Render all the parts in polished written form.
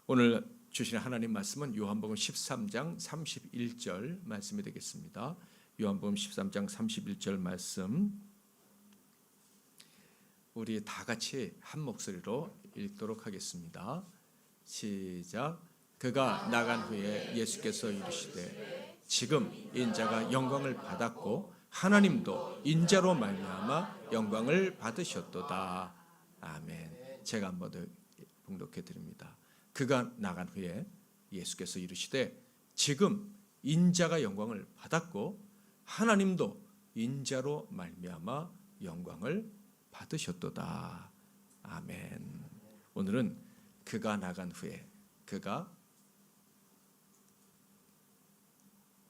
오늘 주시는 하나님 말씀은 요한복음 13장 31절 말씀이 되겠습니다. 요한복음 13장 31절 말씀 우리 다 같이 한 목소리로 읽도록 하겠습니다. 시작. 그가 나간 후에 예수께서 이르시되 지금 인자가 영광을 받았고 하나님도 인자로 말미암아 영광을 받으셨도다. 아멘. 제가 한번 더 봉독해 드립니다. 그가 나간 후에 예수께서 이르시되 지금 인자가 영광을 받았고 하나님도 인자로 말미암아 영광을 받으셨도다. 아멘. 오늘은 그가 나간 후에 그가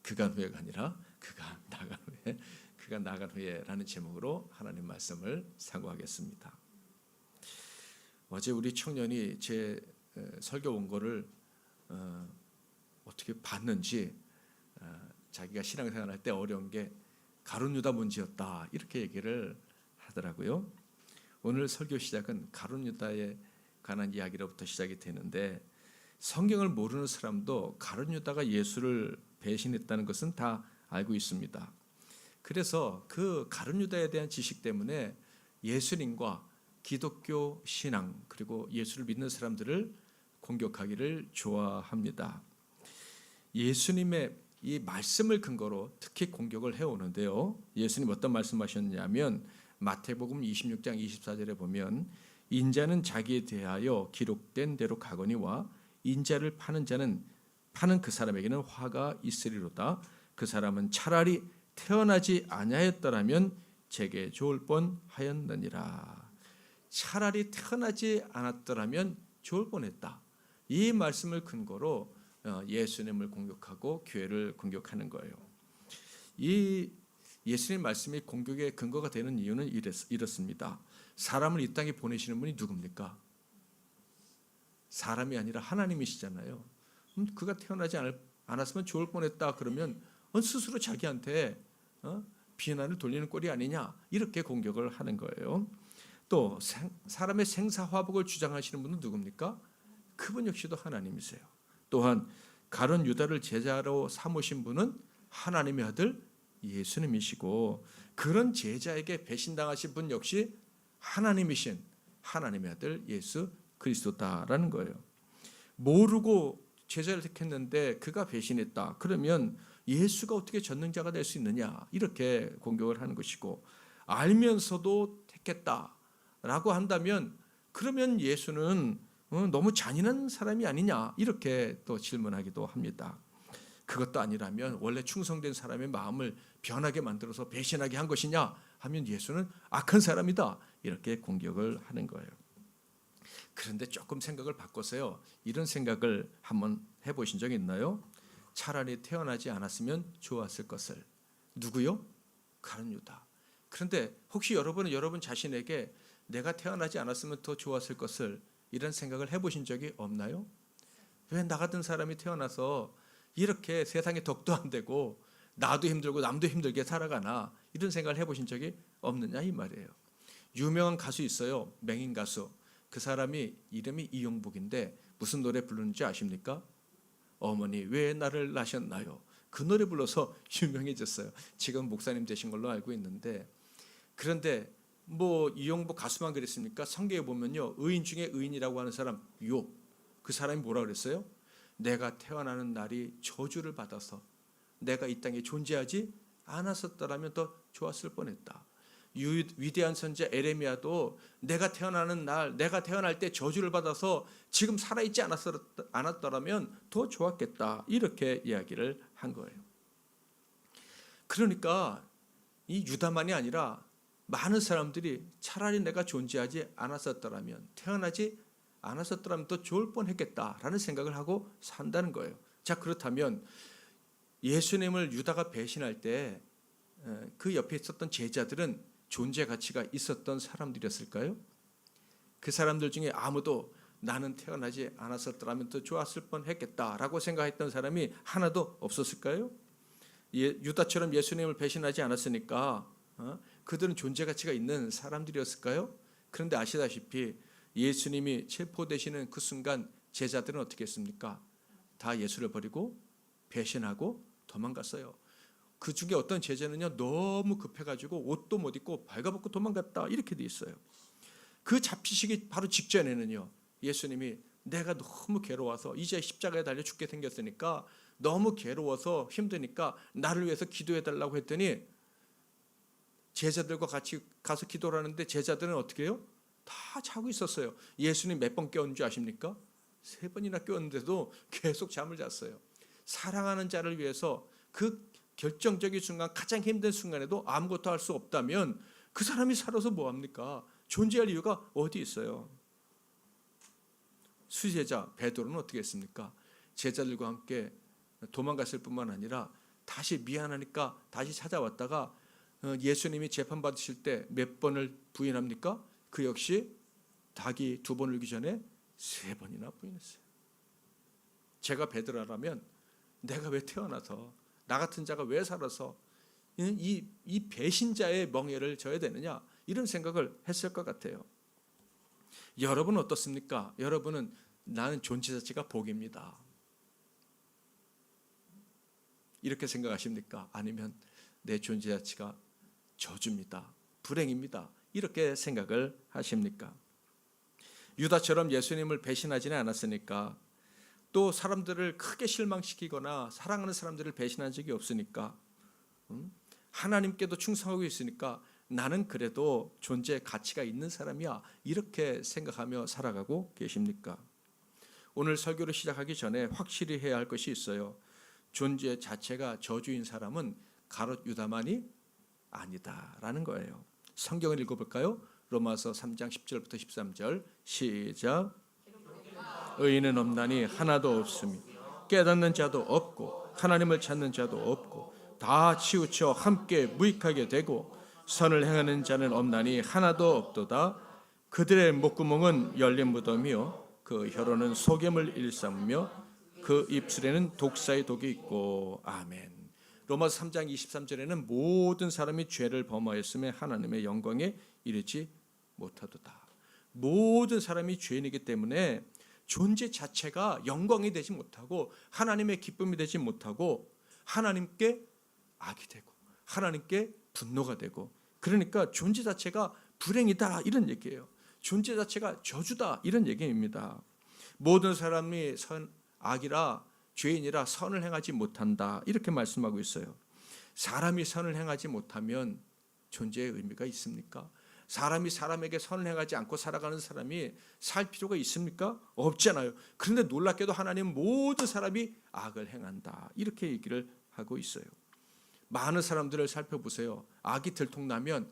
후에가 아니라 그가 나간 후에라는 제목으로 하나님 말씀을 상고하겠습니다. 어제 우리 청년이 제 설교 원고를 어떻게 봤는지 자기가 신앙생활 할 때 어려운 게 가룟 유다 문제였다 이렇게 얘기를 하더라고요. 오늘 설교 시작은 가룟 유다에 관한 이야기로부터 시작이 되는데 성경을 모르는 사람도 가룟 유다가 예수를 배신했다는 것은 다 알고 있습니다. 그래서 그 가룟 유다에 대한 지식 때문에 예수님과 기독교 신앙 그리고 예수를 믿는 사람들을 공격하기를 좋아합니다. 예수님의 이 말씀을 근거로 특히 공격을 해오는데요. 예수님 어떤 말씀하셨냐면 마태복음 26장 24절에 보면 인자는 자기에 대하여 기록된 대로 가거니와 인자를 파는 자는 파는 그 사람에게는 화가 있으리로다. 그 사람은 차라리 태어나지 아니하였더라면 제게 좋을 뻔하였느니라. 차라리 태어나지 않았더라면 좋을 뻔했다. 이 말씀을 근거로 예수님을 공격하고 교회를 공격하는 거예요. 이 예수님 말씀이 공격의 근거가 되는 이유는 이렇습니다. 사람을 이 땅에 보내시는 분이 누굽니까? 사람이 아니라 하나님이시잖아요. 그가 태어나지 않았으면 좋을 뻔했다 그러면 스스로 자기한테 비난을 돌리는 꼴이 아니냐 이렇게 공격을 하는 거예요. 또 사람의 생사화복을 주장하시는 분은 누굽니까? 그분 역시도 하나님이세요. 또한 가룟 유다를 제자로 삼으신 분은 하나님의 아들 예수님이시고 그런 제자에게 배신당하신 분 역시 하나님이신 하나님의 아들 예수 그리스도다라는 거예요. 모르고 제자를 택했는데 그가 배신했다. 그러면 예수가 어떻게 전능자가 될 수 있느냐 이렇게 공격을 하는 것이고 알면서도 택했다라고 한다면 그러면 예수는 너무 잔인한 사람이 아니냐 이렇게 또 질문하기도 합니다. 그것도 아니라면 원래 충성된 사람의 마음을 변하게 만들어서 배신하게 한 것이냐 하면 예수는 악한 사람이다 이렇게 공격을 하는 거예요. 그런데 조금 생각을 바꿔서요. 이런 생각을 한번 해보신 적 있나요? 차라리 태어나지 않았으면 좋았을 것을. 누구요? 가룟 유다. 그런데 혹시 여러분은 여러분 자신에게 내가 태어나지 않았으면 더 좋았을 것을 이런 생각을 해보신 적이 없나요? 왜 나 같은 사람이 태어나서 이렇게 세상에 덕도 안 되고 나도 힘들고 남도 힘들게 살아가나 이런 생각을 해보신 적이 없느냐 이 말이에요. 유명한 가수 있어요. 맹인 가수. 그 사람이 이름이 이용복인데 무슨 노래 부르는지 아십니까? 어머니 왜 나를 낳으셨나요? 그 노래 불러서 유명해졌어요. 지금 목사님 되신 걸로 알고 있는데 그런데 이용복 가수만 그랬습니까? 성경에 보면요. 의인 중에 의인이라고 하는 사람 욥. 그 사람이 뭐라 그랬어요? 내가 태어나는 날이 저주를 받아서 내가 이 땅에 존재하지 않았었더라면 더 좋았을 뻔했다. 위대한 선지자 에레미야도 내가 태어나는 날, 내가 태어날 때 저주를 받아서 지금 살아있지 않았더라면 더 좋았겠다. 이렇게 이야기를 한 거예요. 그러니까 이 유다만이 아니라 많은 사람들이 차라리 내가 존재하지 않았었더라면, 태어나지 않았었더라면 더 좋을 뻔했겠다라는 생각을 하고 산다는 거예요. 자, 그렇다면 예수님을 유다가 배신할 때 그 옆에 있었던 제자들은 존재 가치가 있었던 사람들이었을까요? 그 사람들 중에 아무도 나는 태어나지 않았었더라면 더 좋았을 뻔했겠다라고 생각했던 사람이 하나도 없었을까요? 유다처럼 예수님을 배신하지 않았으니까 그들은 존재 가치가 있는 사람들이었을까요? 그런데 아시다시피 예수님이 체포되시는 그 순간 제자들은 어떻게 했습니까? 다 예수를 버리고 배신하고 도망갔어요. 그 중에 어떤 제자는요, 너무 급해가지고 옷도 못 입고 발가벗고 도망갔다 이렇게 돼 있어요. 그 잡히시기 바로 직전에는요, 예수님이 내가 너무 괴로워서 이제 십자가에 달려 죽게 생겼으니까 너무 괴로워서 힘드니까 나를 위해서 기도해달라고 했더니 제자들과 같이 가서 기도를 하는데 제자들은 어떻게 해요? 다 자고 있었어요. 예수님 몇 번 깨웠는 줄 아십니까? 3번이나 깨웠는데도 계속 잠을 잤어요. 사랑하는 자를 위해서 그 결정적인 순간, 가장 힘든 순간에도 아무것도 할 수 없다면 그 사람이 살아서 뭐합니까? 존재할 이유가 어디 있어요? 수제자 베드로는 어떻게 했습니까? 제자들과 함께 도망갔을 뿐만 아니라 다시 미안하니까 다시 찾아왔다가 예수님이 재판받으실 때 몇 번을 부인합니까? 그 역시 닭이 2번 울기 전에 3번이나 부인했어요. 제가 베드로라면 내가 왜 태어나서, 나 같은 자가 왜 살아서 이 배신자의 멍에를 져야 되느냐, 이런 생각을 했을 것 같아요. 여러분은 어떻습니까? 여러분은 나는 존재 자체가 복입니다, 이렇게 생각하십니까? 아니면 내 존재 자체가 저주입니다, 불행입니다, 이렇게 생각을 하십니까? 유다처럼 예수님을 배신하지는 않았으니까, 또 사람들을 크게 실망시키거나 사랑하는 사람들을 배신한 적이 없으니까, 하나님께도 충성하고 있으니까 나는 그래도 존재 가치가 있는 사람이야, 이렇게 생각하며 살아가고 계십니까? 오늘 설교를 시작하기 전에 확실히 해야 할 것이 있어요. 존재 자체가 저주인 사람은 가롯 유다만이 아니다라는 거예요. 성경을 읽어볼까요? 로마서 3장 10절부터 13절 시작. 의인은 없나니 하나도 없으니 깨닫는 자도 없고 하나님을 찾는 자도 없고 다 치우쳐 함께 무익하게 되고 선을 행하는 자는 없나니 하나도 없도다. 그들의 목구멍은 열린 무덤이요 그 혀로는 속임을 일삼으며 그 입술에는 독사의 독이 있고. 아멘. 로마서 3장 23절에는 모든 사람이 죄를 범하였음에 하나님의 영광에 이르지 못하도다. 모든 사람이 죄인이기 때문에 존재 자체가 영광이 되지 못하고 하나님의 기쁨이 되지 못하고 하나님께 악이 되고 하나님께 분노가 되고, 그러니까 존재 자체가 불행이다 이런 얘기예요. 존재 자체가 저주다 이런 얘기입니다. 모든 사람이 악이라 죄인이라 선을 행하지 못한다 이렇게 말씀하고 있어요. 사람이 선을 행하지 못하면 존재의 의미가 있습니까? 사람이 사람에게 선을 행하지 않고 살아가는 사람이 살 필요가 있습니까? 없잖아요. 그런데 놀랍게도 하나님은 모든 사람이 악을 행한다 이렇게 얘기를 하고 있어요. 많은 사람들을 살펴보세요. 악이 들통나면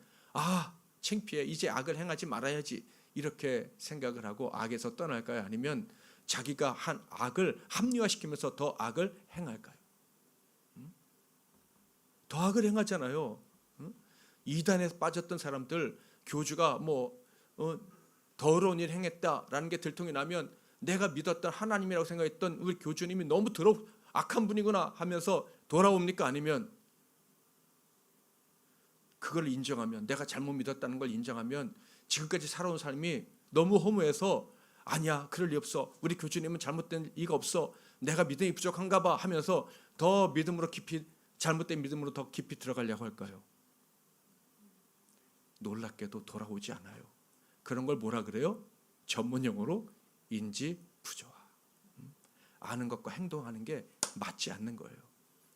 창피해, 이제 악을 행하지 말아야지 이렇게 생각을 하고 악에서 떠날까요? 아니면 자기가 한 악을 합리화시키면서 더 악을 행할까요? 더 악을 행하잖아요. 이단에 빠졌던 사람들, 교주가 더러운 일 행했다라는 게 들통이 나면 내가 믿었던 하나님이라고 생각했던 우리 교주님이 너무 악한 분이구나 하면서 돌아옵니까? 아니면 그걸 인정하면, 내가 잘못 믿었다는 걸 인정하면 지금까지 살아온 삶이 너무 허무해서 아니야, 그럴 리 없어, 우리 교주님은 잘못된 이가 없어, 내가 믿음이 부족한가 봐 하면서 더 믿음으로 깊이, 잘못된 믿음으로 더 깊이 들어가려고 할까요? 놀랍게도 돌아오지 않아요. 그런 걸 뭐라 그래요? 전문용어로 인지 부조화. 아는 것과 행동하는 게 맞지 않는 거예요.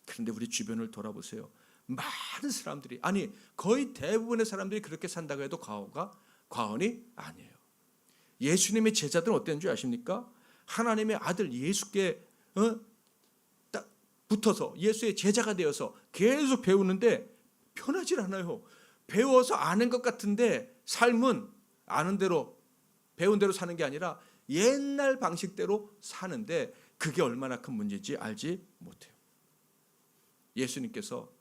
그런데 우리 주변을 돌아보세요. 많은 사람들이, 아니 거의 대부분의 사람들이 그렇게 산다고 해도 과언이 아니에요. 예수님의 제자들은 어땠는 줄 아십니까? 하나님의 아들 예수께 딱 붙어서 예수의 제자가 되어서 계속 배우는데 편하질 않아요. 배워서 아는 것 같은데 삶은 아는 대로 배운 대로 사는 게 아니라 옛날 방식대로 사는데 그게 얼마나 큰 문제인지 알지 못해요. 예수님께서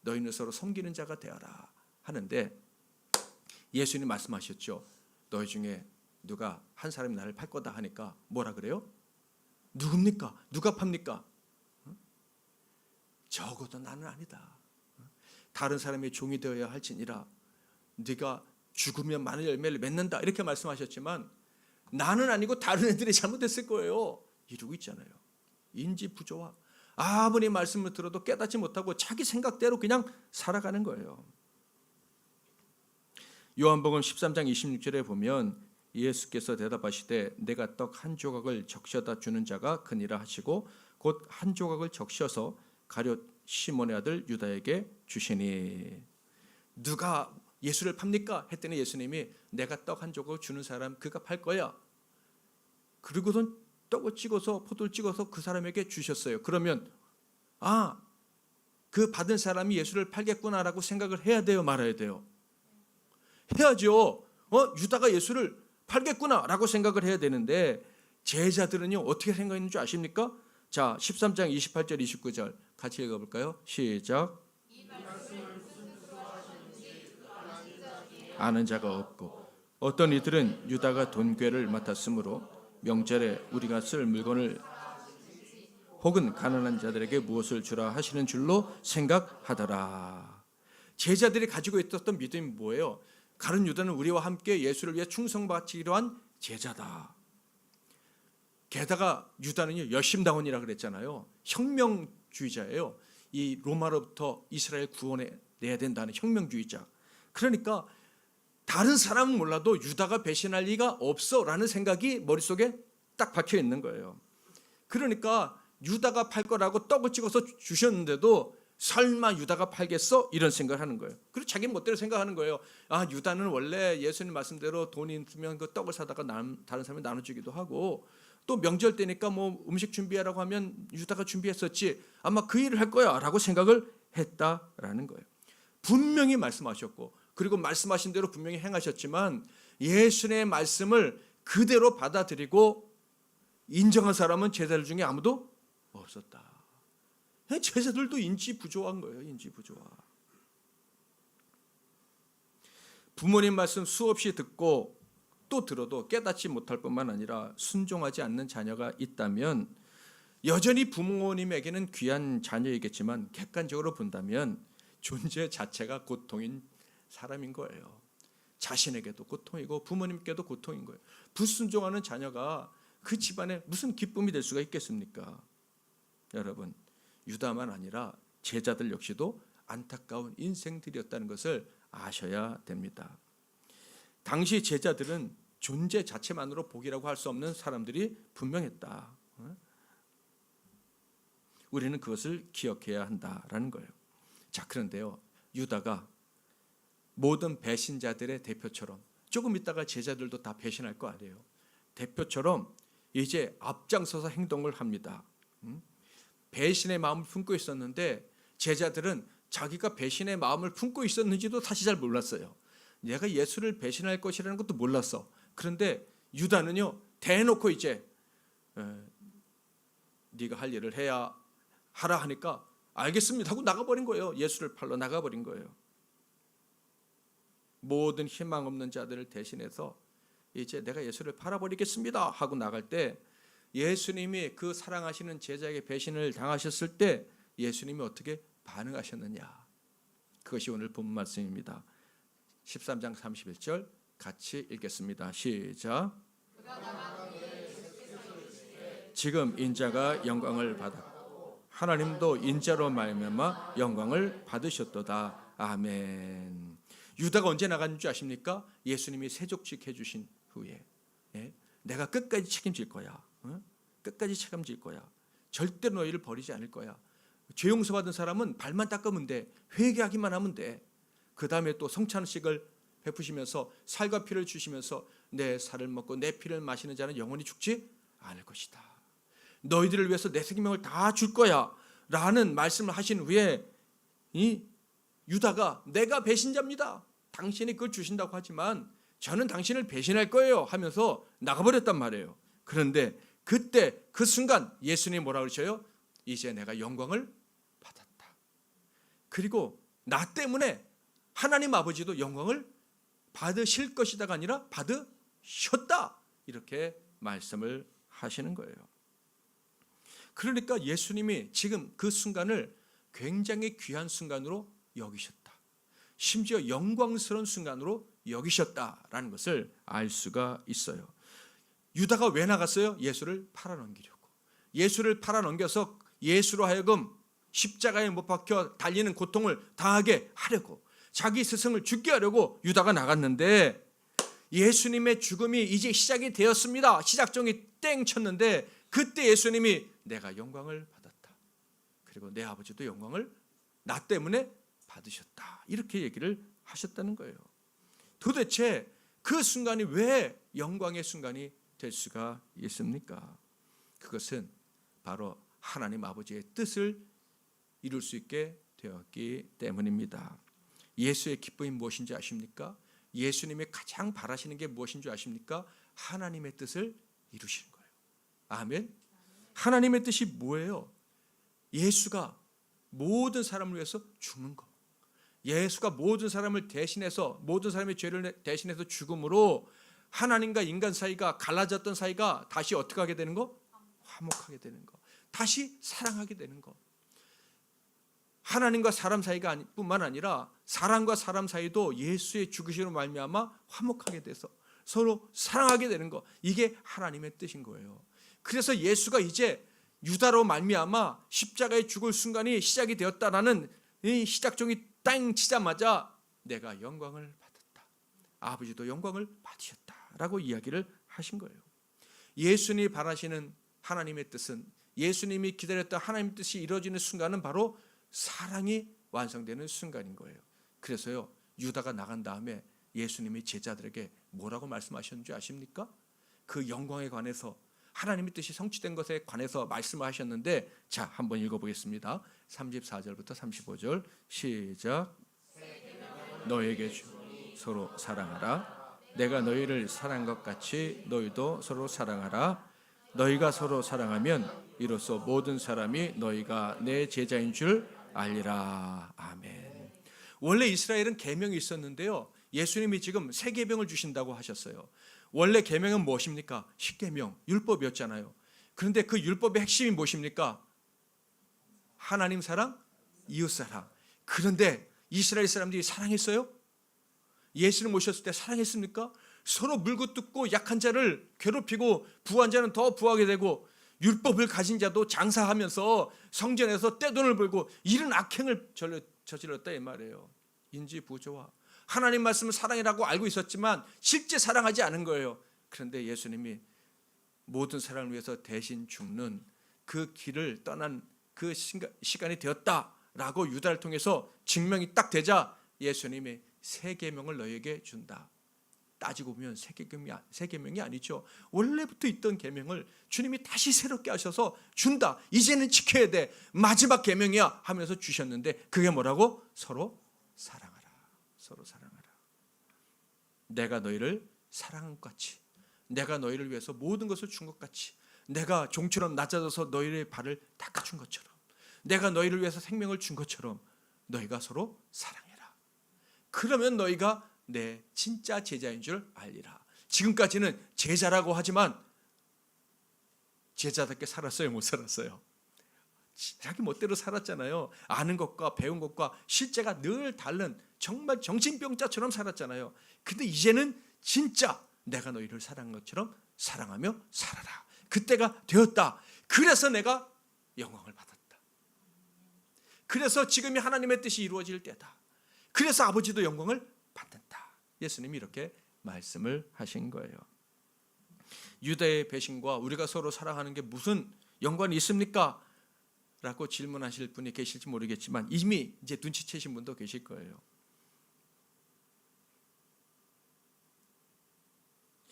너희는 서로 섬기는 자가 되어라 하는데 예수님 말씀하셨죠. 너희 중에 누가 한 사람이 나를 팔 거다 하니까 뭐라 그래요? 누굽니까? 누가 팝니까? 적어도 나는 아니다. 다른 사람의 종이 되어야 할지니라. 네가 죽으면 많은 열매를 맺는다 이렇게 말씀하셨지만 나는 아니고 다른 애들이 잘못했을 거예요. 이러고 있잖아요. 인지 부조화. 아무리 말씀을 들어도 깨닫지 못하고 자기 생각대로 그냥 살아가는 거예요. 요한복음 13장 26절에 보면 예수께서 대답하시되 내가 떡 한 조각을 적셔다 주는 자가 크니라 하시고 곧 한 조각을 적셔서 가룟 시몬의 아들 유다에게 주시니. 누가 예수를 팝니까? 했더니 예수님이 내가 떡 한 조각을 주는 사람 그가 팔 거야. 그리고선 떡을 찍어서 포도를 찍어서 그 사람에게 주셨어요. 그러면 그 받은 사람이 예수를 팔겠구나라고 생각을 해야 돼요, 말아야 돼요? 해야죠. 유다가 예수를 팔겠구나라고 생각을 해야 되는데 제자들은요 어떻게 생각했는지 줄 아십니까? 자, 13장 28절 29절 같이 읽어볼까요? 시작. 아는 자가 없고 어떤 이들은 유다가 돈괴를 맡았으므로 명절에 우리가 쓸 물건을 혹은 가난한 자들에게 무엇을 주라 하시는 줄로 생각하더라. 제자들이 가지고 있었던 믿음이 뭐예요? 가룟 유다는 우리와 함께 예수를 위해 충성바치기로 한 제자다. 게다가 유다는요 열심당원이라 그랬잖아요. 혁명주의자예요. 이 로마로부터 이스라엘 구원해 내야 된다는 혁명주의자. 그러니까 다른 사람은 몰라도 유다가 배신할 리가 없어라는 생각이 머릿속에 딱 박혀 있는 거예요. 그러니까 유다가 팔 거라고 떡을 찍어서 주셨는데도 설마 유다가 팔겠어? 이런 생각을 하는 거예요. 그리고 자기 멋대로 생각하는 거예요. 유다는 원래 예수님 말씀대로 돈이 있으면 그 떡을 사다가 다른 사람이 나눠주기도 하고 또 명절 때니까 뭐 음식 준비하라고 하면 유다가 준비했었지 아마 그 일을 할 거야 라고 생각을 했다라는 거예요. 분명히 말씀하셨고 그리고 말씀하신 대로 분명히 행하셨지만 예수님의 말씀을 그대로 받아들이고 인정한 사람은 제자들 중에 아무도 없었다. 제자들도 인지 부조한 거예요. 인지 부조화. 부모님 말씀 수없이 듣고 또 들어도 깨닫지 못할 뿐만 아니라 순종하지 않는 자녀가 있다면 여전히 부모님에게는 귀한 자녀이겠지만 객관적으로 본다면 존재 자체가 고통인 사람인 거예요. 자신에게도 고통이고 부모님께도 고통인 거예요. 불순종하는 자녀가 그 집안에 무슨 기쁨이 될 수가 있겠습니까? 여러분, 유다만 아니라 제자들 역시도 안타까운 인생들이었다는 것을 아셔야 됩니다. 당시 제자들은 존재 자체만으로 복이라고 할 수 없는 사람들이 분명했다. 우리는 그것을 기억해야 한다라는 거예요. 자, 그런데요, 유다가 모든 배신자들의 대표처럼 조금 있다가 제자들도 다 배신할 거 아니에요. 대표처럼 이제 앞장서서 행동을 합니다. 배신의 마음을 품고 있었는데 제자들은 자기가 배신의 마음을 품고 있었는지도 사실 잘 몰랐어요. 내가 예수를 배신할 것이라는 것도 몰랐어. 그런데 유다는요 대놓고 이제 네가 할 일을 해야 하라 하니까 알겠습니다 하고 나가버린 거예요. 예수를 팔러 나가버린 거예요. 모든 희망 없는 자들을 대신해서 이제 내가 예수를 팔아버리겠습니다 하고 나갈 때 예수님이 그 사랑하시는 제자에게 배신을 당하셨을 때 예수님이 어떻게 반응하셨느냐. 그것이 오늘 본 말씀입니다. 13장 31절 같이 읽겠습니다. 시작. 지금 인자가 영광을 받았고 하나님도 인자로 말미암아 영광을 받으셨도다. 아멘. 유다가 언제 나갔는 줄 아십니까? 예수님이 세족식 해주신 후에 내가 끝까지 책임질 거야. 끝까지 책임질 거야. 절대로 너희를 버리지 않을 거야. 죄 용서받은 사람은 발만 닦으면 돼. 회개하기만 하면 돼. 그 다음에 또 성찬식을 베푸시면서 살과 피를 주시면서 내 살을 먹고 내 피를 마시는 자는 영원히 죽지 않을 것이다. 너희들을 위해서 내 생명을 다 줄 거야 라는 말씀을 하신 후에 이 유다가 내가 배신자입니다. 당신이 그걸 주신다고 하지만 저는 당신을 배신할 거예요 하면서 나가버렸단 말이에요. 그런데 그때 그 순간 예수님이 뭐라 그러셔요? 이제 내가 영광을 받았다. 그리고 나 때문에 하나님 아버지도 영광을 받으실 것이다가 아니라 받으셨다. 이렇게 말씀을 하시는 거예요. 그러니까 예수님이 지금 그 순간을 굉장히 귀한 순간으로 여기셨다. 심지어 영광스러운 순간으로 여기셨다라는 것을 알 수가 있어요. 유다가 왜 나갔어요? 예수를 팔아넘기려고. 예수를 팔아넘겨서 예수로 하여금 십자가에 못 박혀 달리는 고통을 당하게 하려고, 자기 스승을 죽게 하려고 유다가 나갔는데, 예수님의 죽음이 이제 시작이 되었습니다. 시작종이 땡 쳤는데, 그때 예수님이 내가 영광을 받았다, 그리고 내 아버지도 영광을 나 때문에 받으셨다, 이렇게 얘기를 하셨다는 거예요. 도대체 그 순간이 왜 영광의 순간이 될 수가 있습니까? 그것은 바로 하나님 아버지의 뜻을 이룰 수 있게 되었기 때문입니다. 예수의 기쁨이 무엇인지 아십니까? 예수님이 가장 바라시는 게 무엇인 줄 아십니까? 하나님의 뜻을 이루시는 거예요. 아멘. 하나님의 뜻이 뭐예요? 예수가 모든 사람을 위해서 죽는 것, 예수가 모든 사람을 대신해서, 모든 사람의 죄를 대신해서 죽음으로 하나님과 인간 사이가 갈라졌던 사이가 다시 어떻게 하게 되는 거? 화목하게 되는 거, 다시 사랑하게 되는 거. 하나님과 사람 사이가 뿐만 아니라 사람과 사람 사이도 예수의 죽으심으로 말미암아 화목하게 돼서 서로 사랑하게 되는 거, 이게 하나님의 뜻인 거예요. 그래서 예수가 이제 유다로 말미암아 십자가에 죽을 순간이 시작이 되었다라는 이 시작종이 땅 치자마자 내가 영광을 받았다, 아버지도 영광을 받으셨다라고 이야기를 하신 거예요. 예수님이 바라시는 하나님의 뜻은, 예수님이 기다렸던 하나님의 뜻이 이루어지는 순간은 바로 사랑이 완성되는 순간인 거예요. 그래서요, 유다가 나간 다음에 예수님이 제자들에게 뭐라고 말씀하셨는지 아십니까? 그 영광에 관해서, 하나님의 뜻이 성취된 것에 관해서 말씀을 하셨는데, 자, 한번 읽어보겠습니다. 34절부터 35절 시작. 너에게 서로 사랑하라. 내가 너희를 사랑한 것 같이 너희도 서로 사랑하라. 너희가 서로 사랑하면 이로써 모든 사람이 너희가 내 제자인 줄 알리라. 아멘. 원래 이스라엘은 계명이 있었는데요, 예수님이 지금 새 계명을 주신다고 하셨어요. 원래 계명은 무엇입니까? 십계명, 율법이었잖아요. 그런데 그 율법의 핵심이 무엇입니까? 하나님 사랑, 이웃 사랑. 그런데 이스라엘 사람들이 사랑했어요? 예수를 모셨을 때 사랑했습니까? 서로 물고 뜯고 약한 자를 괴롭히고 부한 자는 더 부하게 되고, 율법을 가진 자도 장사하면서 성전에서 떼돈을 벌고 이런 악행을 저질렀다 이 말이에요. 인지부조화. 하나님 말씀을 사랑이라고 알고 있었지만 실제 사랑하지 않은 거예요. 그런데 예수님이 모든 사람을 위해서 대신 죽는 그 길을 떠난 그 시간이 되었다라고 유다를 통해서 증명이 딱 되자 예수님이 새 계명을 너희에게 준다. 따지고 보면 새 계명이 아니죠. 원래부터 있던 계명을 주님이 다시 새롭게 하셔서 준다. 이제는 지켜야 돼. 마지막 계명이야 하면서 주셨는데, 그게 뭐라고? 서로 사랑하라. 서로 사랑하라. 내가 너희를 사랑한 것 같이, 내가 너희를 위해서 모든 것을 준 것 같이, 내가 종처럼 낮아져서 너희의 발을 닦아준 것처럼, 내가 너희를 위해서 생명을 준 것처럼 너희가 서로 사랑해라. 그러면 너희가 내 진짜 제자인 줄 알리라. 지금까지는 제자라고 하지만 제자답게 살았어요? 못 살았어요? 자기 멋대로 살았잖아요. 아는 것과 배운 것과 실제가 늘 다른 정말 정신병자처럼 살았잖아요. 근데 이제는 진짜 내가 너희를 사랑한 것처럼 사랑하며 살아라. 그때가 되었다. 그래서 내가 영광을 받았다. 그래서 지금이 하나님의 뜻이 이루어질 때다. 그래서 아버지도 영광을 받는다. 예수님이 이렇게 말씀을 하신 거예요. 유다의 배신과 우리가 서로 사랑하는 게 무슨 연관이 있습니까? 라고 질문하실 분이 계실지 모르겠지만 이미 이제 눈치채신 분도 계실 거예요.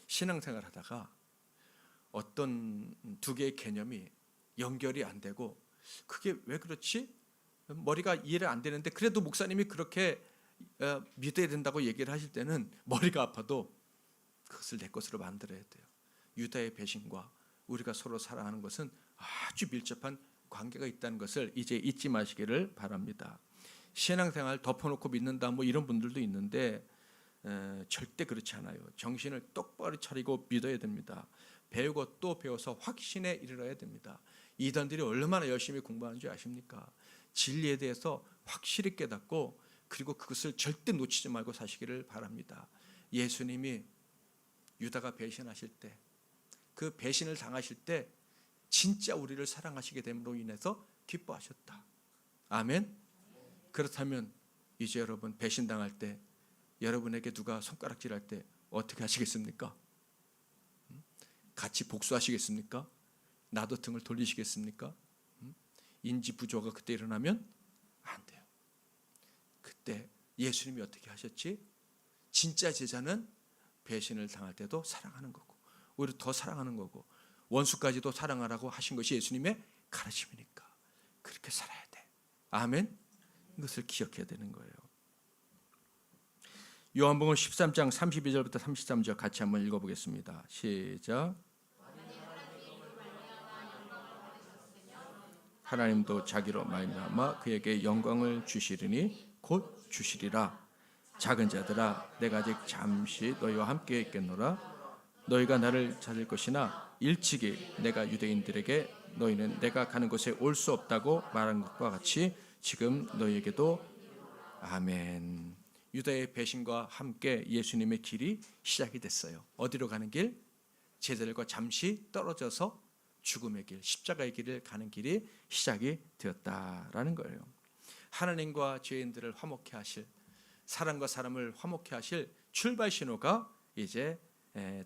신앙생활 하다가 어떤 두 개의 개념이 연결이 안 되고, 그게 왜 그렇지? 머리가 이해가 안 되는데 그래도 목사님이 그렇게 믿어야 된다고 얘기를 하실 때는 머리가 아파도 그것을 내 것으로 만들어야 돼요. 유다의 배신과 우리가 서로 사랑하는 것은 아주 밀접한 관계가 있다는 것을 이제 잊지 마시기를 바랍니다. 신앙생활 덮어놓고 믿는다 뭐 이런 분들도 있는데 절대 그렇지 않아요. 정신을 똑바로 차리고 믿어야 됩니다. 배우고 또 배워서 확신에 이르러야 됩니다. 이단들이 얼마나 열심히 공부하는 줄 아십니까? 진리에 대해서 확실히 깨닫고 그리고 그것을 절대 놓치지 말고 사시기를 바랍니다. 예수님이 유다가 배신하실 때 그 배신을 당하실 때 진짜 우리를 사랑하시게 됨으로 인해서 기뻐하셨다. 아멘. 그렇다면 이제 여러분 배신당할 때 여러분에게 누가 손가락질할 때 어떻게 하시겠습니까? 같이 복수하시겠습니까? 나도 등을 돌리시겠습니까? 인지 부조가 그때 일어나면 안 돼요. 그때 예수님이 어떻게 하셨지? 진짜 제자는 배신을 당할 때도 사랑하는 거고 오히려 더 사랑하는 거고 원수까지도 사랑하라고 하신 것이 예수님의 가르침이니까 그렇게 살아야 돼. 아멘. 이것을 기억해야 되는 거예요. 요한복음 13장 32절부터 33절 같이 한번 읽어보겠습니다. 시작. 하나님도 자기로 말미암아 그에게 영광을 주시리니 곧 주시리라. 작은 자들아 내가 아직 잠시 너희와 함께 있겠노라. 너희가 나를 찾을 것이나 일찍이 내가 유대인들에게 너희는 내가 가는 곳에 올 수 없다고 말한 것과 같이 지금 너희에게도 아멘. 유다의 배신과 함께 예수님의 길이 시작이 됐어요. 어디로 가는 길? 제자들과 잠시 떨어져서 죽음의 길, 십자가의 길을 가는 길이 시작이 되었다라는 거예요. 하나님과 죄인들을 화목케 하실, 사람과 사람을 화목케 하실 출발 신호가 이제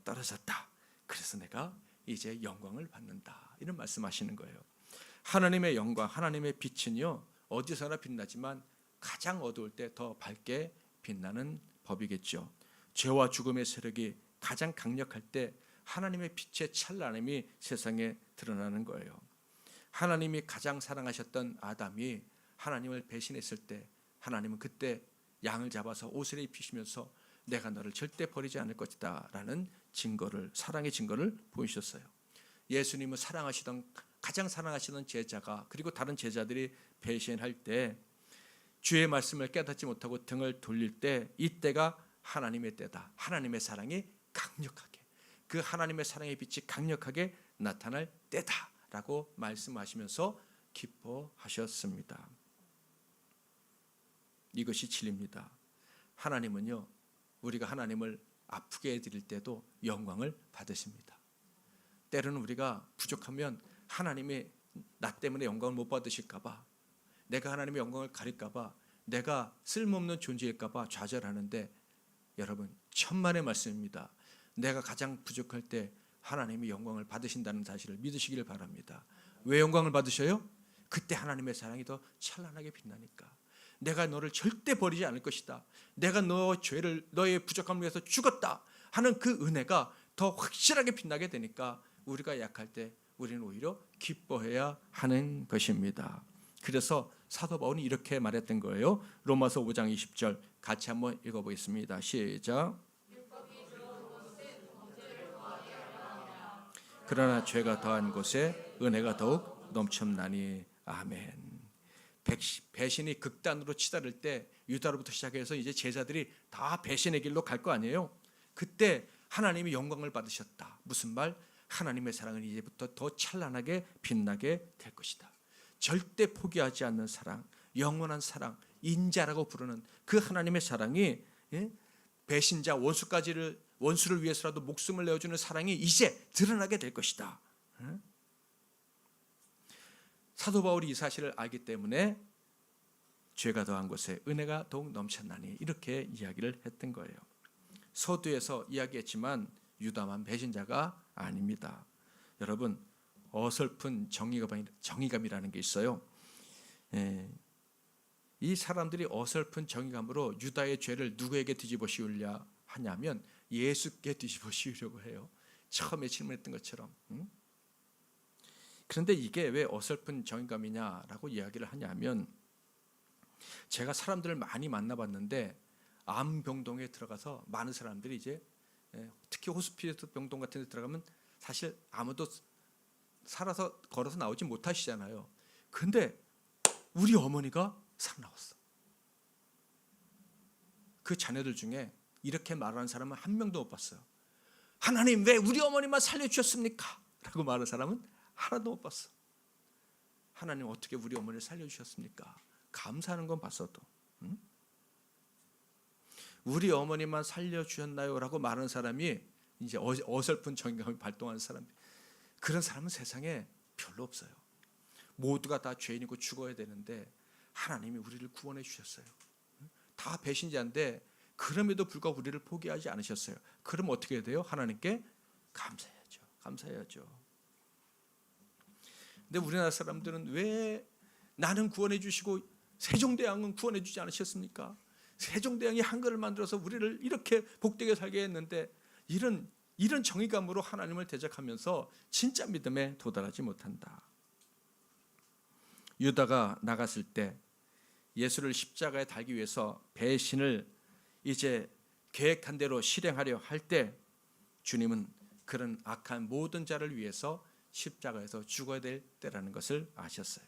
떨어졌다. 그래서 내가 이제 영광을 받는다. 이런 말씀하시는 거예요. 하나님의 영광, 하나님의 빛은요 어디서나 빛나지만 가장 어두울 때 더 밝게 빛나는 법이겠죠. 죄와 죽음의 세력이 가장 강력할 때 하나님의 빛의 찬란함이 세상에 드러나는 거예요. 하나님이 가장 사랑하셨던 아담이 하나님을 배신했을 때 하나님은 그때 양을 잡아서 옷을 입히시면서 내가 너를 절대 버리지 않을 것이다 라는 증거를, 사랑의 증거를 보이셨어요. 예수님은 가장 사랑하시던 제자가 그리고 다른 제자들이 배신할 때 주의 말씀을 깨닫지 못하고 등을 돌릴 때 이때가 하나님의 때다. 하나님의 사랑이 강력하게, 그 하나님의 사랑의 빛이 강력하게 나타날 때다라고 말씀하시면서 기뻐하셨습니다. 이것이 진리입니다. 하나님은요 우리가 하나님을 아프게 해드릴 때도 영광을 받으십니다. 때로는 우리가 부족하면 하나님이 나 때문에 영광을 못 받으실까 봐, 내가 하나님의 영광을 가릴까 봐, 내가 쓸모없는 존재일까 봐 좌절하는데 여러분 천만의 말씀입니다. 내가 가장 부족할 때 하나님이 영광을 받으신다는 사실을 믿으시길 바랍니다. 왜 영광을 받으셔요? 그때 하나님의 사랑이 더 찬란하게 빛나니까. 내가 너를 절대 버리지 않을 것이다. 내가 너의 부족함을 위해서 죽었다 하는 그 은혜가 더 확실하게 빛나게 되니까 우리가 약할 때 우리는 오히려 기뻐해야 하는 것입니다. 그래서 사도 바울은 이렇게 말했던 거예요. 로마서 5장 20절 같이 한번 읽어보겠습니다. 시작. 그러나 죄가 더한 곳에 은혜가 더욱 넘쳤나니. 아멘. 배신이 극단으로 치달을 때 유다로부터 시작해서 이제 제자들이 다 배신의 길로 갈 거 아니에요. 그때 하나님이 영광을 받으셨다. 무슨 말? 하나님의 사랑은 이제부터 더 찬란하게 빛나게 될 것이다. 절대 포기하지 않는 사랑, 영원한 사랑, 인자라고 부르는 그 하나님의 사랑이 배신자 원수를 위해서라도 목숨을 내어주는 사랑이 이제 드러나게 될 것이다. 사도 바울이 이 사실을 알기 때문에 죄가 더한 곳에 은혜가 더욱 넘쳤나니 이렇게 이야기를 했던 거예요. 서두에서 이야기했지만 유다만 배신자가 아닙니다. 여러분 어설픈 정의감이라는 게 있어요. 이 사람들이 어설픈 정의감으로 유다의 죄를 누구에게 뒤집어 씌우려 하냐면 예수께 뒤집어 씌우려고 해요. 처음에 질문했던 것처럼. 그런데 이게 왜 어설픈 정의감이냐라고 이야기를 하냐면 제가 사람들을 많이 만나봤는데 암병동에 들어가서 많은 사람들이 이제 특히 호스피스 병동 같은 데 들어가면 사실 아무도 살아서 걸어서 나오지 못하시잖아요. 근데 우리 어머니가 살아나왔어. 그 자녀들 중에 이렇게 말하는 사람은 한 명도 못 봤어요. 하나님 왜 우리 어머니만 살려주셨습니까? 라고 말하는 사람은 하나도 못 봤어. 하나님 어떻게 우리 어머니를 살려주셨습니까? 감사하는 건 봤어도. 우리 어머니만 살려주셨나요? 라고 말하는 사람이 이제 어설픈 정의감이 발동하는 사람. 그런 사람은 세상에 별로 없어요. 모두가 다 죄인이고 죽어야 되는데 하나님이 우리를 구원해 주셨어요. 다 배신자인데 그럼에도 불구하고 우리를 포기하지 않으셨어요. 그럼 어떻게 해야 돼요? 하나님께 감사해야죠. 감사해야죠. 근데 우리나라 사람들은 왜 나는 구원해 주시고 세종대왕은 구원해 주지 않으셨습니까? 세종대왕이 한글을 만들어서 우리를 이렇게 복되게 살게 했는데 이런 정의감으로 하나님을 대적하면서 진짜 믿음에 도달하지 못한다. 유다가 나갔을 때 예수를 십자가에 달기 위해서 배신을 이제 계획한 대로 실행하려 할 때 주님은 그런 악한 모든 자를 위해서 십자가에서 죽어야 될 때라는 것을 아셨어요.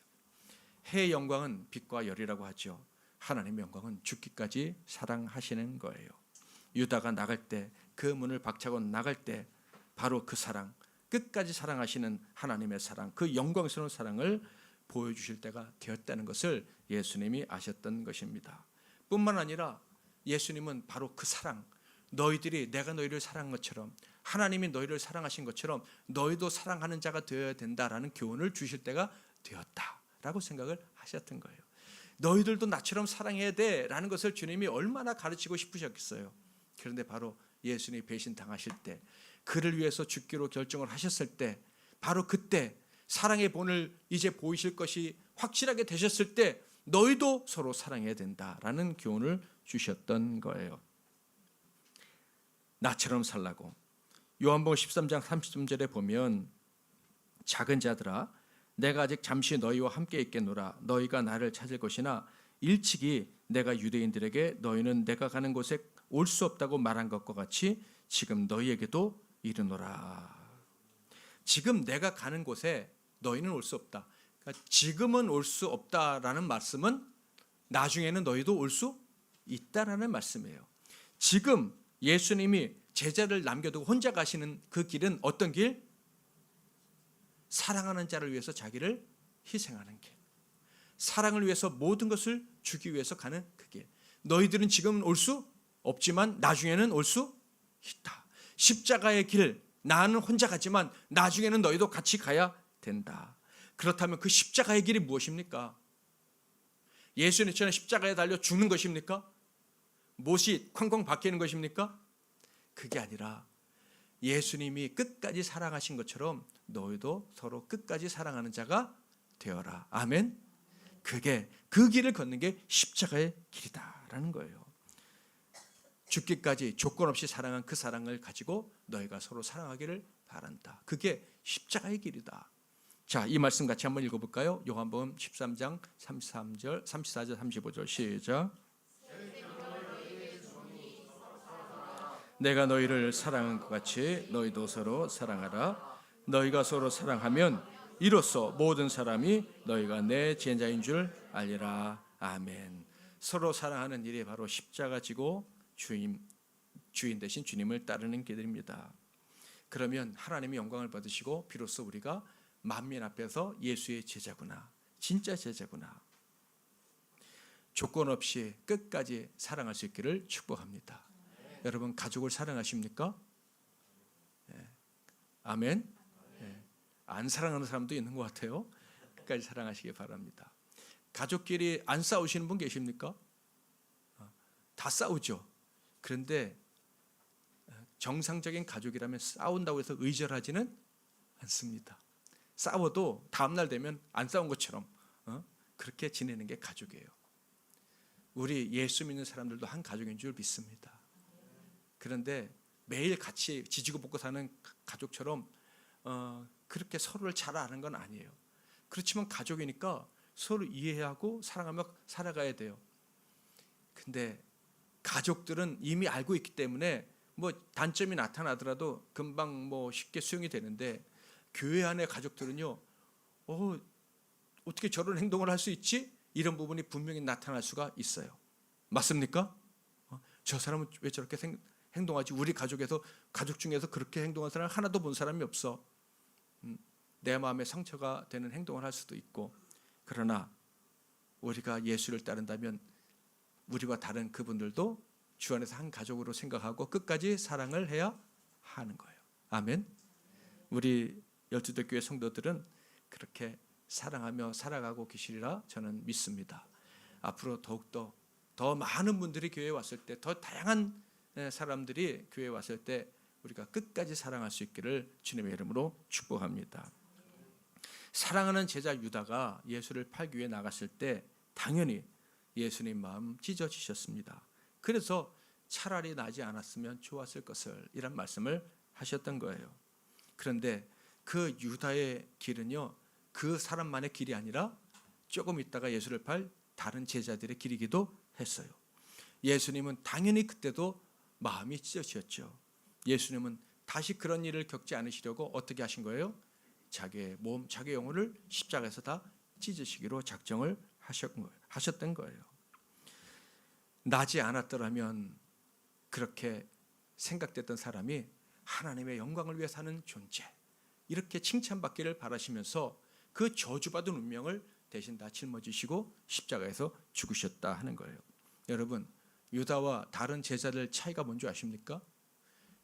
해의 영광은 빛과 열이라고 하죠. 하나님의 영광은 죽기까지 사랑하시는 거예요. 유다가 나갈 때, 그 문을 박차고 나갈 때 바로 그 사랑, 끝까지 사랑하시는 하나님의 사랑, 그 영광스러운 사랑을 보여주실 때가 되었다는 것을 예수님이 아셨던 것입니다. 뿐만 아니라 예수님은 바로 그 사랑, 너희들이 내가 너희를 사랑한 것처럼, 하나님이 너희를 사랑하신 것처럼 너희도 사랑하는 자가 되어야 된다라는 교훈을 주실 때가 되었다라고 생각을 하셨던 거예요. 너희들도 나처럼 사랑해야 돼라는 것을 주님이 얼마나 가르치고 싶으셨겠어요. 그런데 바로 예수님이 배신당하실 때, 그를 위해서 죽기로 결정을 하셨을 때, 바로 그때 사랑의 본을 이제 보이실 것이 확실하게 되셨을 때 너희도 서로 사랑해야 된다라는 교훈을 주셨던 거예요. 나처럼 살라고. 요한복음 13장 33절에 보면 작은 자들아 내가 아직 잠시 너희와 함께 있겠노라. 너희가 나를 찾을 것이나 일찍이 내가 유대인들에게 너희는 내가 가는 곳에 올 수 없다고 말한 것과 같이 지금 너희에게도 이르노라. 지금 내가 가는 곳에 너희는 올 수 없다. 그러니까 지금은 올 수 없다라는 말씀은 나중에는 너희도 올 수 있다라는 말씀이에요. 지금 예수님이 제자를 남겨두고 혼자 가시는 그 길은 어떤 길? 사랑하는 자를 위해서 자기를 희생하는 길. 사랑을 위해서 모든 것을 주기 위해서 가는 그 길. 너희들은 지금 올 수 없지만 나중에는 올 수 있다. 십자가의 길, 나는 혼자 가지만 나중에는 너희도 같이 가야 된다. 그렇다면 그 십자가의 길이 무엇입니까? 예수님처럼 십자가에 달려 죽는 것입니까? 못이 쾅쾅 박히는 것입니까? 그게 아니라 예수님이 끝까지 사랑하신 것처럼 너희도 서로 끝까지 사랑하는 자가 되어라. 아멘. 그게 그 길을 걷는 게 십자가의 길이다라는 거예요. 죽기까지 조건 없이 사랑한 그 사랑을 가지고 너희가 서로 사랑하기를 바란다. 그게 십자가의 길이다. 자, 이 말씀 같이 한번 읽어볼까요? 요한복음 13장 33절, 34절, 35절 시작. 내가 너희를 사랑한 것 같이 너희도 서로 사랑하라. 너희가 서로 사랑하면 이로써 모든 사람이 너희가 내 제자인 줄 알리라. 아멘. 서로 사랑하는 일이 바로 십자가 지고 주인 대신 주님을 따르는 길입니다. 그러면 하나님이 영광을 받으시고 비로소 우리가 만민 앞에서 예수의 제자구나, 진짜 제자구나, 조건 없이 끝까지 사랑할 수 있기를 축복합니다. 여러분 가족을 사랑하십니까? 네. 아멘. 네. 안 사랑하는 사람도 있는 것 같아요. 끝까지 사랑하시기 바랍니다. 가족끼리 안 싸우시는 분 계십니까? 다 싸우죠. 그런데 정상적인 가족이라면 싸운다고 해서 의절하지는 않습니다. 싸워도 다음날 되면 안 싸운 것처럼 그렇게 지내는 게 가족이에요. 우리 예수 믿는 사람들도 한 가족인 줄 믿습니다. 그런데 매일 같이 지지고 볶고 사는 가족처럼 그렇게 서로를 잘 아는 건 아니에요. 그렇지만 가족이니까 서로 이해하고 사랑하며 살아가야 돼요. 근데 가족들은 이미 알고 있기 때문에 뭐 단점이 나타나더라도 금방 뭐 쉽게 수용이 되는데, 교회 안의 가족들은요, 어떻게 저런 행동을 할 수 있지? 이런 부분이 분명히 나타날 수가 있어요. 맞습니까? 저 사람은 왜 저렇게 행동하지? 우리 가족 중에서 그렇게 행동한 사람 하나도 본 사람이 없어. 내 마음에 상처가 되는 행동을 할 수도 있고. 그러나 우리가 예수를 따른다면 우리와 다른 그분들도 주 안에서 한 가족으로 생각하고 끝까지 사랑을 해야 하는 거예요. 아멘. 우리 12대 교회 성도들은 그렇게 사랑하며 살아가고 계시리라 저는 믿습니다. 앞으로 더욱더 더 많은 분들이 교회에 왔을 때, 더 다양한 사람들이 교회에 왔을 때 우리가 끝까지 사랑할 수 있기를 주님의 이름으로 축복합니다. 사랑하는 제자 유다가 예수를 팔기 위해 나갔을 때 당연히 예수님 마음 찢어지셨습니다. 그래서 차라리 나지 않았으면 좋았을 것을 이런 말씀을 하셨던 거예요. 그런데 그 유다의 길은요, 그 사람만의 길이 아니라 조금 있다가 예수를 팔 다른 제자들의 길이기도 했어요. 예수님은 당연히 그때도 마음이 찢어지셨죠. 예수님은 다시 그런 일을 겪지 않으시려고 어떻게 하신 거예요? 자기의 몸, 자기의 영혼을 십자가에서 다 찢으시기로 작정을 하셨던 거예요. 나지 않았더라면 그렇게 생각됐던 사람이 하나님의 영광을 위해 사는 존재, 이렇게 칭찬받기를 바라시면서 그 저주받은 운명을 대신 다 짊어지시고 십자가에서 죽으셨다 하는 거예요. 여러분, 유다와 다른 제자들 차이가 뭔지 아십니까?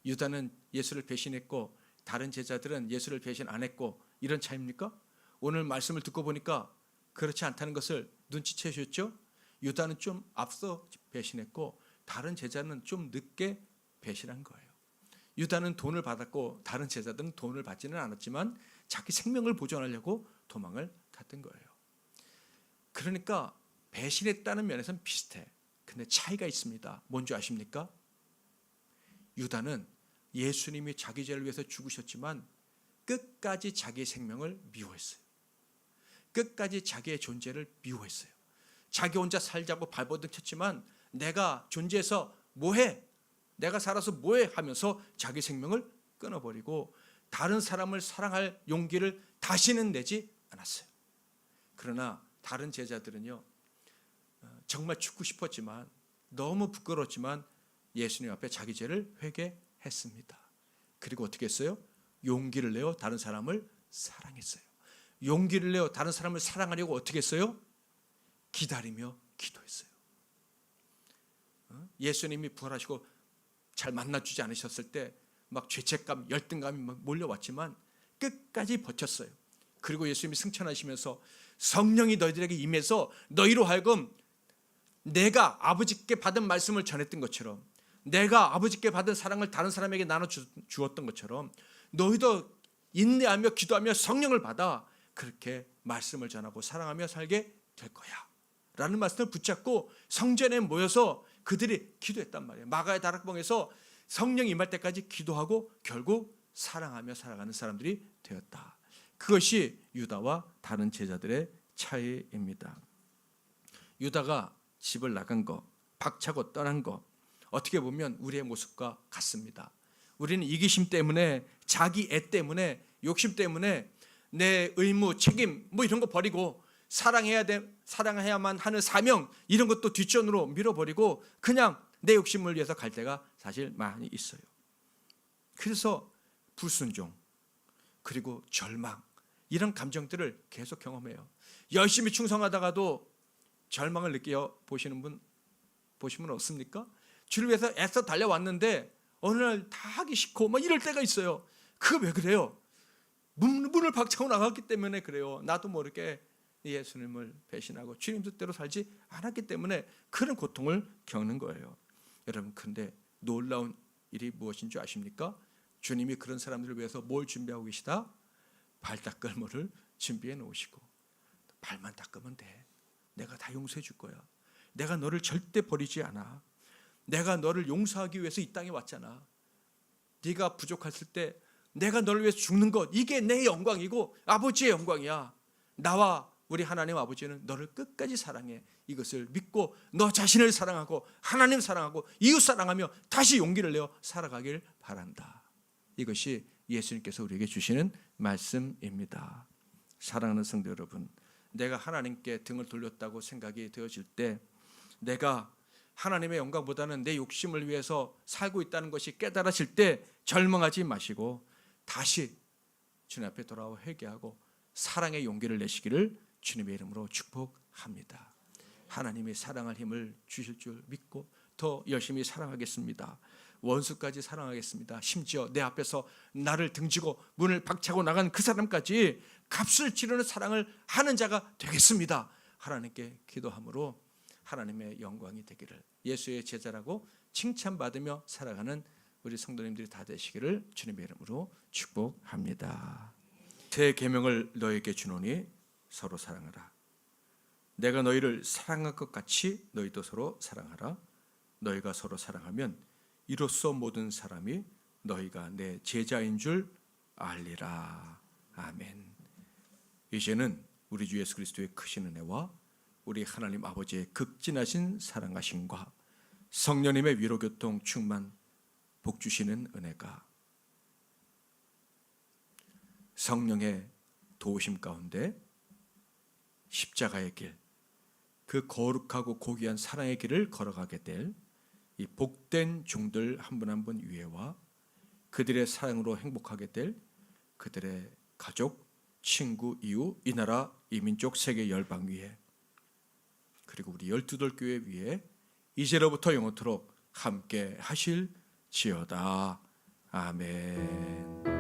유다는 예수를 배신했고 다른 제자들은 예수를 배신 안 했고, 이런 차이입니까? 오늘 말씀을 듣고 보니까 그렇지 않다는 것을 눈치채셨죠? 유다는 좀 앞서 배신했고 다른 제자는 좀 늦게 배신한 거예요. 유다는 돈을 받았고 다른 제자들은 돈을 받지는 않았지만 자기 생명을 보존하려고 도망을 갔던 거예요. 그러니까 배신했다는 면에서는 비슷해. 근데 차이가 있습니다. 뭔지 아십니까? 유다는 예수님이 자기 죄를 위해서 죽으셨지만 끝까지 자기의 생명을 미워했어요. 끝까지 자기의 존재를 미워했어요. 자기 혼자 살자고 발버둥 쳤지만 내가 존재해서 뭐해? 내가 살아서 뭐해? 하면서 자기 생명을 끊어버리고 다른 사람을 사랑할 용기를 다시는 내지 않았어요. 그러나 다른 제자들은요, 정말 죽고 싶었지만 너무 부끄러웠지만 예수님 앞에 자기 죄를 회개했습니다. 그리고 어떻게 했어요? 용기를 내어 다른 사람을 사랑했어요. 용기를 내어 다른 사람을 사랑하려고 어떻게 했어요? 기다리며 기도했어요. 예수님이 부활하시고 잘 만나주지 않으셨을 때 막 죄책감, 열등감이 막 몰려왔지만 끝까지 버텼어요. 그리고 예수님이 승천하시면서 성령이 너희들에게 임해서 너희로 하여금 내가 아버지께 받은 말씀을 전했던 것처럼, 내가 아버지께 받은 사랑을 다른 사람에게 나눠주었던 것처럼 너희도 인내하며 기도하며 성령을 받아 그렇게 말씀을 전하고 사랑하며 살게 될 거야 라는 말씀을 붙잡고 성전에 모여서 그들이 기도했단 말이에요. 마가의 다락방에서 성령이 임할 때까지 기도하고 결국 사랑하며 살아가는 사람들이 되었다. 그것이 유다와 다른 제자들의 차이입니다. 유다가 집을 나간 거, 박차고 떠난 거, 어떻게 보면 우리의 모습과 같습니다. 우리는 이기심 때문에, 자기 애 때문에, 욕심 때문에 내 의무, 책임 뭐 이런 거 버리고 사랑해야만 하는 사명, 이런 것도 뒷전으로 밀어버리고 그냥 내 욕심을 위해서 갈 때가 사실 많이 있어요. 그래서 불순종, 그리고 절망, 이런 감정들을 계속 경험해요. 열심히 충성하다가도 절망을 느껴 보시는 분 없습니까? 주를 위해서 애써 달려왔는데 어느 날 다 하기 싫고 막 이럴 때가 있어요. 그거 왜 그래요? 문을 박차고 나갔기 때문에 그래요. 나도 모르게 예수님을 배신하고 주님 뜻대로 살지 않았기 때문에 그런 고통을 겪는 거예요. 여러분, 근데 놀라운 일이 무엇인 줄 아십니까? 주님이 그런 사람들을 위해서 뭘 준비하고 계시다? 발 닦을 물을 준비해 놓으시고, 발만 닦으면 돼. 내가 다 용서해 줄 거야. 내가 너를 절대 버리지 않아. 내가 너를 용서하기 위해서 이 땅에 왔잖아. 네가 부족했을 때 내가 너를 위해서 죽는 것, 이게 내 영광이고 아버지의 영광이야. 나와 우리 하나님 아버지는 너를 끝까지 사랑해. 이것을 믿고 너 자신을 사랑하고 하나님 사랑하고 이웃 사랑하며 다시 용기를 내어 살아가길 바란다. 이것이 예수님께서 우리에게 주시는 말씀입니다. 사랑하는 성도 여러분, 내가 하나님께 등을 돌렸다고 생각이 되어질 때, 내가 하나님의 영광보다는 내 욕심을 위해서 살고 있다는 것이 깨달아질 때 절망하지 마시고 다시 주님 앞에 돌아와 회개하고 사랑의 용기를 내시기를 주님의 이름으로 축복합니다. 하나님이 사랑할 힘을 주실 줄 믿고 더 열심히 사랑하겠습니다. 원수까지 사랑하겠습니다. 심지어 내 앞에서 나를 등지고 문을 박차고 나간 그 사람까지 값을 치르는 사랑을 하는 자가 되겠습니다. 하나님께 기도함으로 하나님의 영광이 되기를, 예수의 제자라고 칭찬받으며 살아가는 우리 성도님들이 다 되시기를 주님의 이름으로 축복합니다. 새 계명을 너에게 주노니 서로 사랑하라. 내가 너희를 사랑할 것 같이 너희도 서로 사랑하라. 너희가 서로 사랑하면 이로써 모든 사람이 너희가 내 제자인 줄 알리라. 아멘. 이제는 우리 주 예수 그리스도의 크신 은혜와 우리 하나님 아버지의 극진하신 사랑하심과 성령님의 위로교통 충만 복 주시는 은혜가, 성령의 도우심 가운데 십자가의 길, 그 거룩하고 고귀한 사랑의 길을 걸어가게 될 이 복된 종들 한 분 한 분 위에와 그들의 사랑으로 행복하게 될 그들의 가족, 친구, 이웃, 이 나라, 이 민족, 세계 열방 위에, 그리고 우리 12돌 교회 위에 이제로부터 영원토록 함께 하실지어다. 아멘.